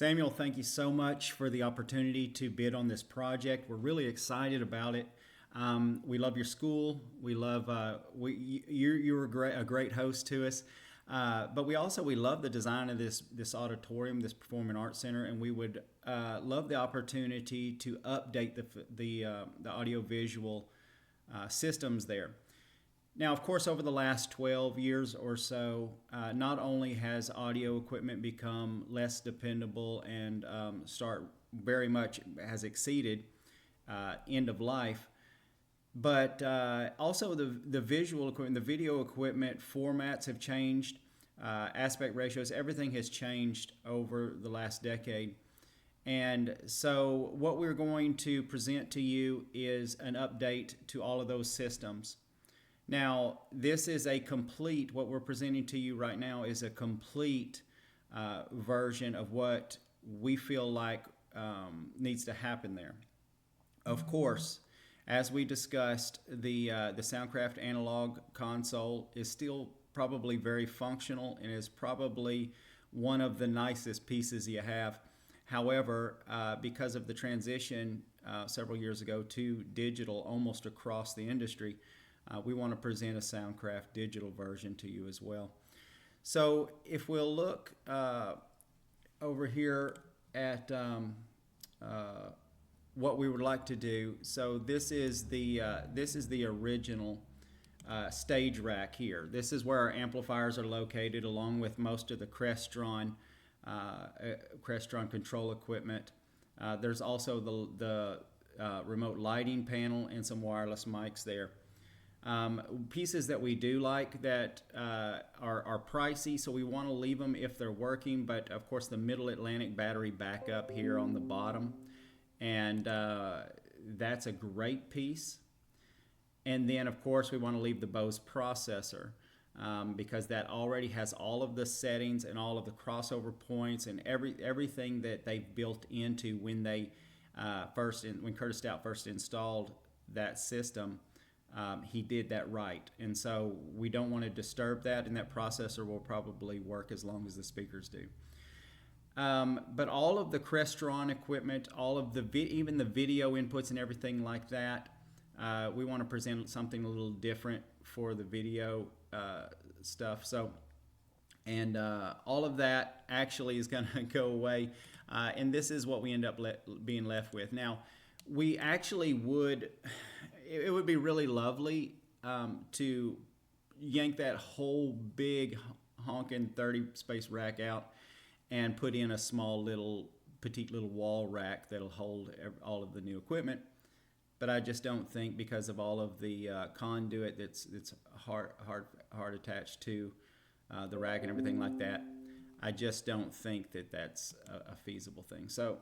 Samuel, thank you so much for the opportunity to bid on this project. We're really excited about it. We love your school. We love you're a great host to us. But we love the design of this auditorium, this Performing Arts Center, and we would love the opportunity to update the audiovisual systems there. Now, of course, over the last 12 years or so, not only has audio equipment become less dependable and very much has exceeded end of life, but also the visual equipment, the video equipment formats have changed, aspect ratios, everything has changed over the last decade. And so what we're going to present to you is an update to all of those systems. Now, this is what we're presenting to you right now is a complete version of what we feel like needs to happen there. Of course, as we discussed, the Soundcraft analog console is still probably very functional and is probably one of the nicest pieces you have. However, because of the transition several years ago to digital almost across the industry, we want to present a Soundcraft digital version to you as well. So if we'll look over here at what we would like to do, so this is the original stage rack here. This is where our amplifiers are located, along with most of the Crestron control equipment. There's also the remote lighting panel and some wireless mics there. Pieces that we do like that are pricey, so we want to leave them if they're working, but of course the Middle Atlantic battery backup here on the bottom, and that's a great piece. And then of course we want to leave the Bose processor because that already has all of the settings and all of the crossover points and everything that they built into when when Curtis Stout first installed that system. He did that right, and so we don't want to disturb that, and that processor will probably work as long as the speakers do. But all of the Crestron equipment, all of even the video inputs and everything like that, we want to present something a little different for the video stuff. So, and all of that actually is going to go away, and this is what we end up being left with. Now, we actually it would be really lovely to yank that whole big honking 30 space rack out and put in a small petite little wall rack that'll hold all of the new equipment. But I just don't think, because of all of the conduit that's hard attached to the rack and everything like that, I just don't think that that's a feasible thing. So.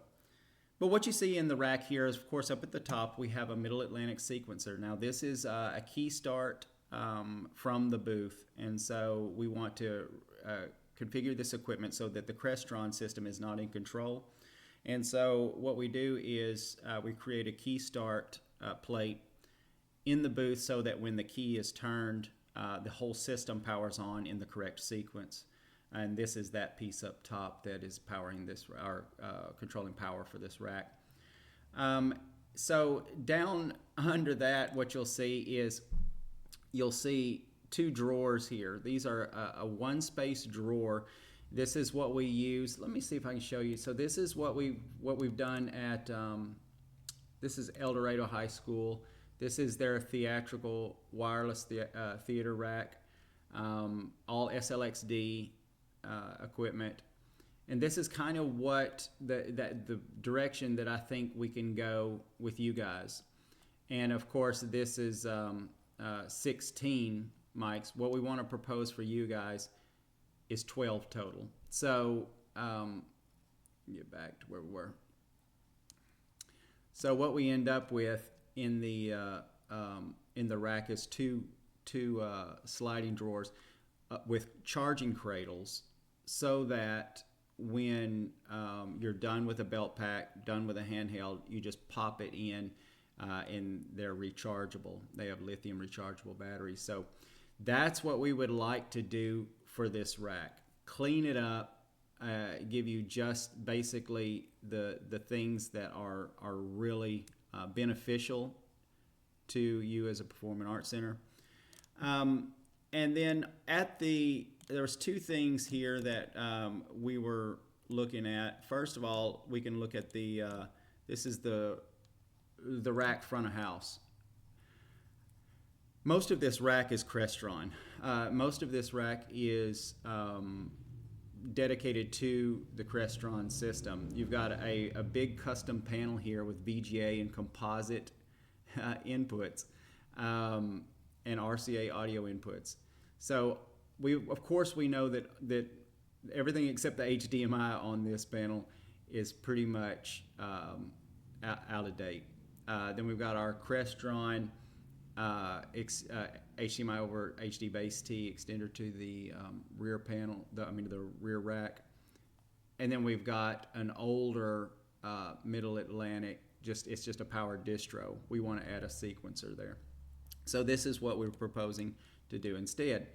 But what you see in the rack here is, of course, up at the top, we have a Middle Atlantic sequencer. Now, this is a key start from the booth, and so we want to configure this equipment so that the Crestron system is not in control. And so what we do is we create a key start plate in the booth so that when the key is turned, the whole system powers on in the correct sequence. And this is that piece up top that is powering controlling power for this rack. So down under that, what you'll see two drawers here. These are a one-space drawer. This is what we use. Let me see if I can show you. So this is what we've done at this is El Dorado High School. This is their theatrical wireless theater rack, all SLXD. Equipment, and this is kind of what the direction that I think we can go with you guys. And of course, this is 16 mics. What we want to propose for you guys is 12 total. So get back to where we were. So what we end up with in the rack is two sliding drawers with charging cradles, so that when you're done with a belt pack, done with a handheld, you just pop it in and they're rechargeable. They have lithium rechargeable batteries. So that's what we would like to do for this rack. Clean it up, give you just basically the things that are really beneficial to you as a performing arts center. And then there was two things here that we were looking at. First of all, we can look at this is the rack front of house. Most of this rack is Crestron. Most of this rack is dedicated to the Crestron system. You've got a big custom panel here with VGA and composite inputs and RCA audio inputs. So of course we know that everything except the HDMI on this panel is pretty much out of date. Then we've got our Crestron HDMI over HD base T extender to the rear panel, the rear rack. And then we've got an older Middle Atlantic, it's just a power distro. We want to add a sequencer there. So this is what we're proposing to do instead.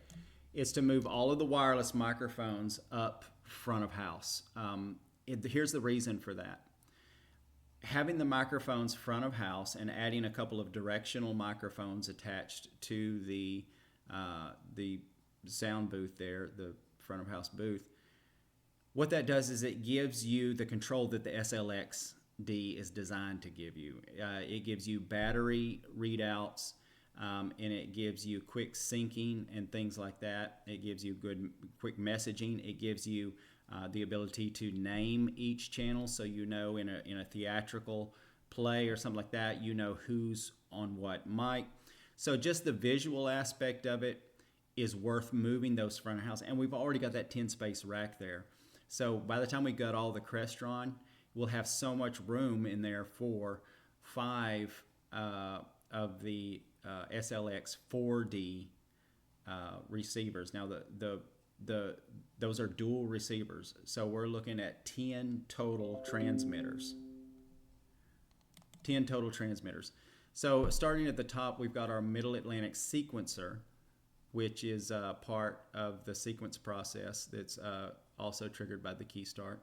Is to move all of the wireless microphones up front of house. Here's the reason for that. Having the microphones front of house and adding a couple of directional microphones attached to the sound booth there, the front of house booth, what that does is it gives you the control that the SLX-D is designed to give you. It gives you battery readouts, and it gives you quick syncing and things like that. It gives you good quick messaging. It gives you the ability to name each channel, so you know in a theatrical play or something like that, you know who's on what mic. So just the visual aspect of it is worth moving those front of house, and we've already got that 10 space rack there. So by the time we got all the Crestron, we'll have so much room in there for 5 of the SLX 4D receivers. Now those are dual receivers, so we're looking at 10 total transmitters. 10 total transmitters. So starting at the top, we've got our Middle Atlantic sequencer, which is part of the sequence process that's also triggered by the key start.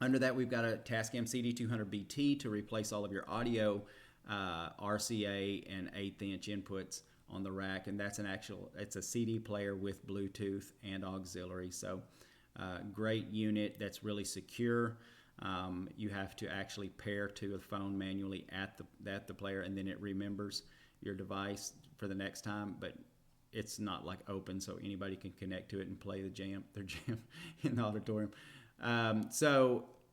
Under that, we've got a Tascam CD200BT to replace all of your audio RCA and 1/8 inch inputs on the rack, and it's a CD player with Bluetooth and auxiliary. So great unit that's really secure. You have to actually pair to a phone manually at the player, and then it remembers your device for the next time, but it's not like open, so anybody can connect to it and play their jam in the auditorium.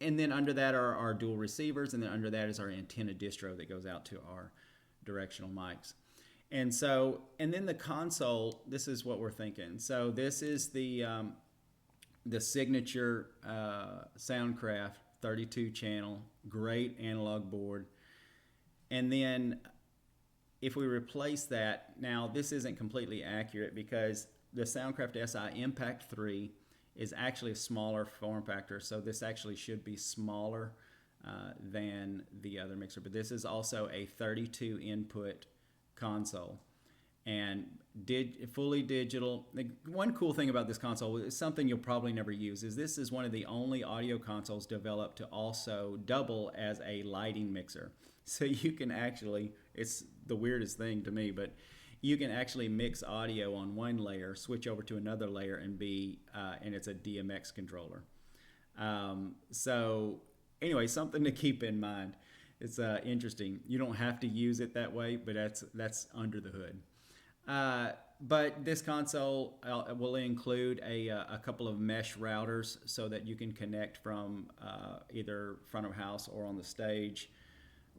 And then under that are our dual receivers, and then under that is our antenna distro that goes out to our directional mics. And then the console, this is what we're thinking. So this is the signature Soundcraft 32 channel, great analog board. And then if we replace that, now this isn't completely accurate because the Soundcraft SI Impact 3 is actually a smaller form factor, so this actually should be smaller than the other mixer. But this is also a 32 input console and fully digital. One cool thing about this console is something you'll probably never use is this is one of the only audio consoles developed to also double as a lighting mixer. So you can actually, it's the weirdest thing to me, but you can actually mix audio on one layer, switch over to another layer, and it's a DMX controller. So anyway, something to keep in mind. It's interesting. You don't have to use it that way, but that's under the hood. But this console will include a couple of mesh routers so that you can connect from either front of house or on the stage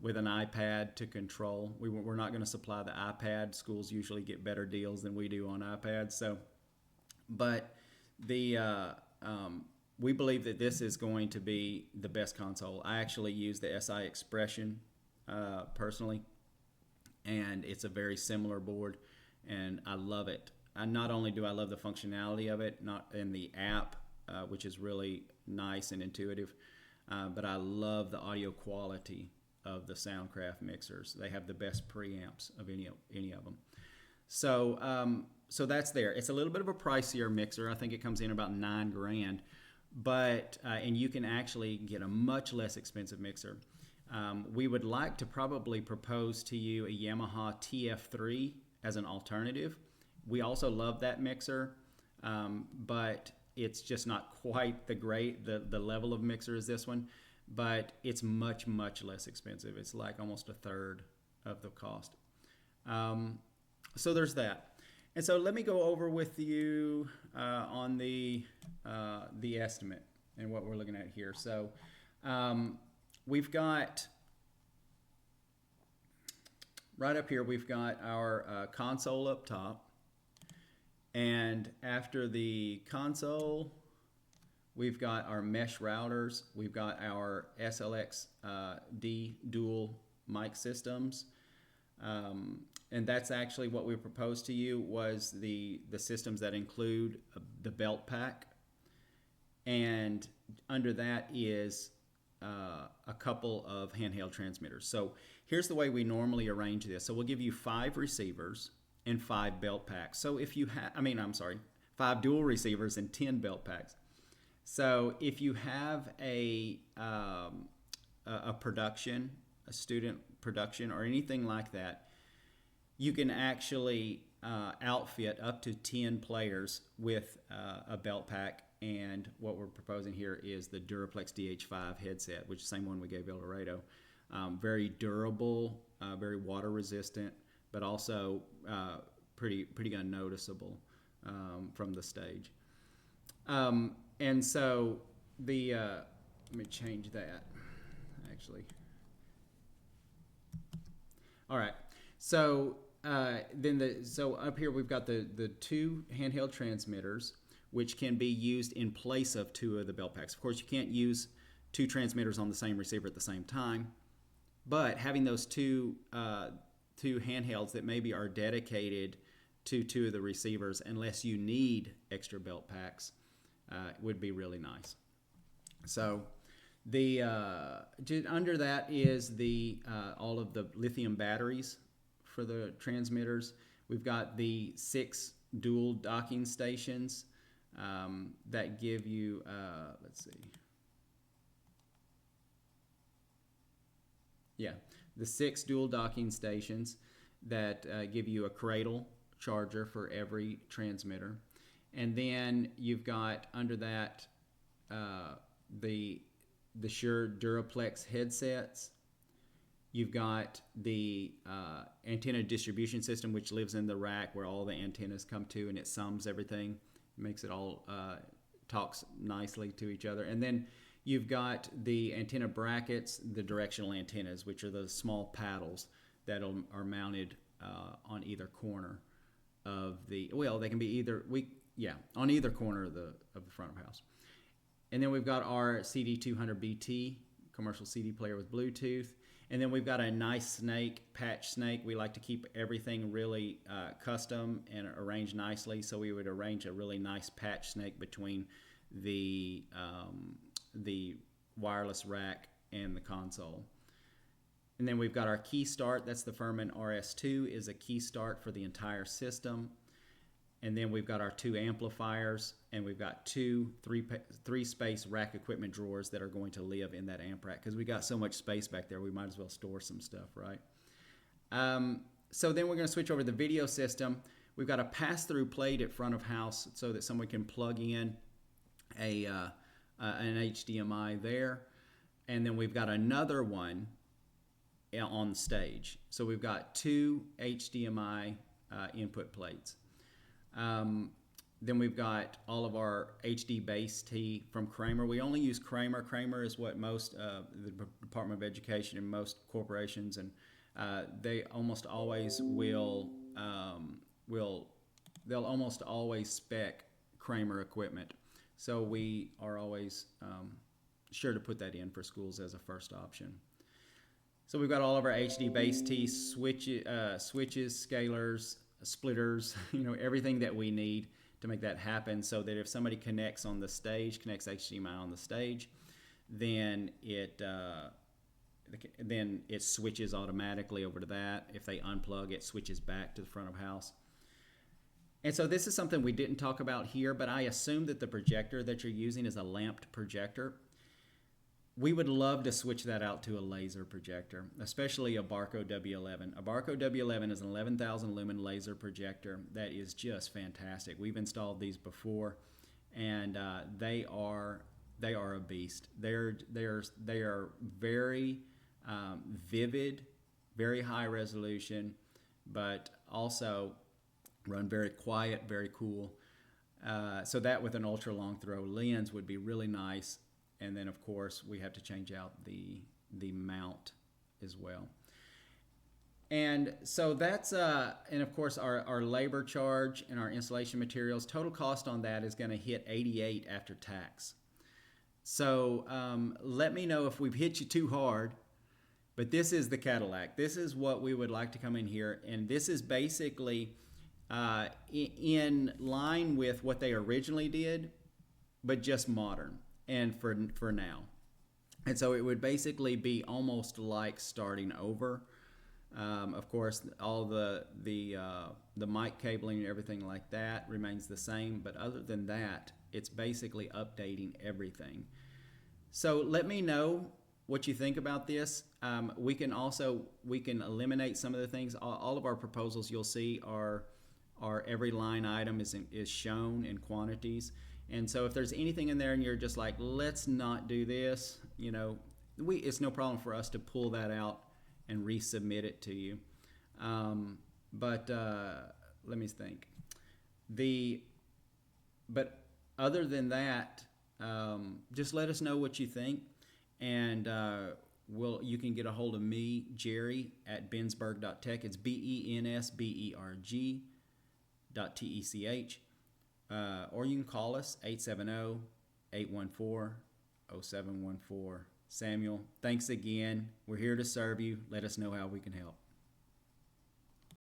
with an iPad to control. We're not going to supply the iPad. Schools usually get better deals than we do on iPads. But we believe that this is going to be the best console. I actually use the SI Expression personally, and it's a very similar board, and I love it. Not only do I love the functionality of it, not in the app, which is really nice and intuitive, but I love the audio quality of the Soundcraft mixers. They have the best preamps of any of them. So that's there. It's a little bit of a pricier mixer. I think it comes in about $9,000. and you can actually get a much less expensive mixer. We would like to probably propose to you a Yamaha TF3 as an alternative. We also love that mixer, but it's just not quite the level of mixer as this one, but it's much, much less expensive. It's like almost a third of the cost. So there's that. And so let me go over with you on the estimate and what we're looking at here. So we've got, right up here, we've got our console up top. And after the console, we've got our mesh routers. We've got our SLX D dual mic systems. And that's actually what we proposed to you, was the systems that include the belt pack. And under that is a couple of handheld transmitters. So here's the way we normally arrange this. So we'll give you 5 receivers and 5 belt packs. So if you have, 5 dual receivers and 10 belt packs. So if you have a production, a student production, or anything like that, you can actually outfit up to 10 players with a belt pack. And what we're proposing here is the Duraplex DH5 headset, which is the same one we gave El Dorado. Very durable, very water resistant, but also pretty unnoticeable from the stage. And so let me change that actually. All right, so so up here we've got the 2 handheld transmitters, which can be used in place of 2 of the belt packs. Of course, you can't use 2 transmitters on the same receiver at the same time, but having those two handhelds that maybe are dedicated to 2 of the receivers, unless you need extra belt packs, would be really nice. So under that is all of the lithium batteries for the transmitters. We've got the 6 dual docking stations that give you, let's see. Yeah, the 6 dual docking stations that give you a cradle charger for every transmitter. And then you've got under that the Shure Duraplex headsets. You've got the antenna distribution system, which lives in the rack where all the antennas come to, and it sums everything, makes it all talks nicely to each other. And then you've got the antenna brackets, the directional antennas, which are those small paddles that are mounted on either corner of the, well, they can be on either corner of the front of the house. And then we've got our CD200BT commercial CD player with Bluetooth. And then we've got a nice patch snake. We like to keep everything really custom and arranged nicely. So we would arrange a really nice patch snake between the wireless rack and the console. And then we've got our key start. That's the Furman RS2, is a key start for the entire system. And then we've got our 2 amplifiers, and we've got 2 3-space rack equipment drawers that are going to live in that amp rack, because we got so much space back there, we might as well store some stuff, right? So then we're going to switch over to the video system. We've got a pass-through plate at front of house so that someone can plug in an HDMI there. And then we've got another one on stage. So we've got 2 HDMI input plates. Then we've got all of our HD base T from Kramer. We only use Kramer. Kramer is what most the Department of Education and most corporations, and they almost always they'll almost always spec Kramer equipment. So we are always sure to put that in for schools as a first option. So we've got all of our HD base T switches, scalers, splitters, everything that we need to make that happen, so that if somebody connects HDMI on the stage, then it switches automatically over to that. If they unplug, it switches back to the front of house. And so this is something we didn't talk about here, but I assume that the projector that you're using is a lamped projector. We would love to switch that out to a laser projector, especially a Barco W11. A Barco W11 is an 11,000 lumen laser projector that is just fantastic. We've installed these before, and they are a beast. They are very vivid, very high resolution, but also run very quiet, very cool. So that with an ultra long throw lens would be really nice. And then of course we have to change out the mount as well. And so that's and of course our labor charge and our installation materials, total cost on that is going to hit $88 after tax. So let me know if we've hit you too hard. But this is the Cadillac. This is what we would like to come in here, and this is basically in line with what they originally did, but just modern and for now. And so it would basically be almost like starting over. Of course, all the mic cabling and everything like that remains the same, but other than that, it's basically updating everything. So let me know what you think about this. We can eliminate some of the things. All of our proposals you'll see are every line item is shown in quantities. And so if there's anything in there and you're just like, let's not do this, it's no problem for us to pull that out and resubmit it to you. But let me think. But other than that, just let us know what you think, and you can get a hold of me, Jerry, at bensberg.tech. It's BENSBERG.TECH. Or you can call us, 870-814-0714. Samuel, thanks again. We're here to serve you. Let us know how we can help.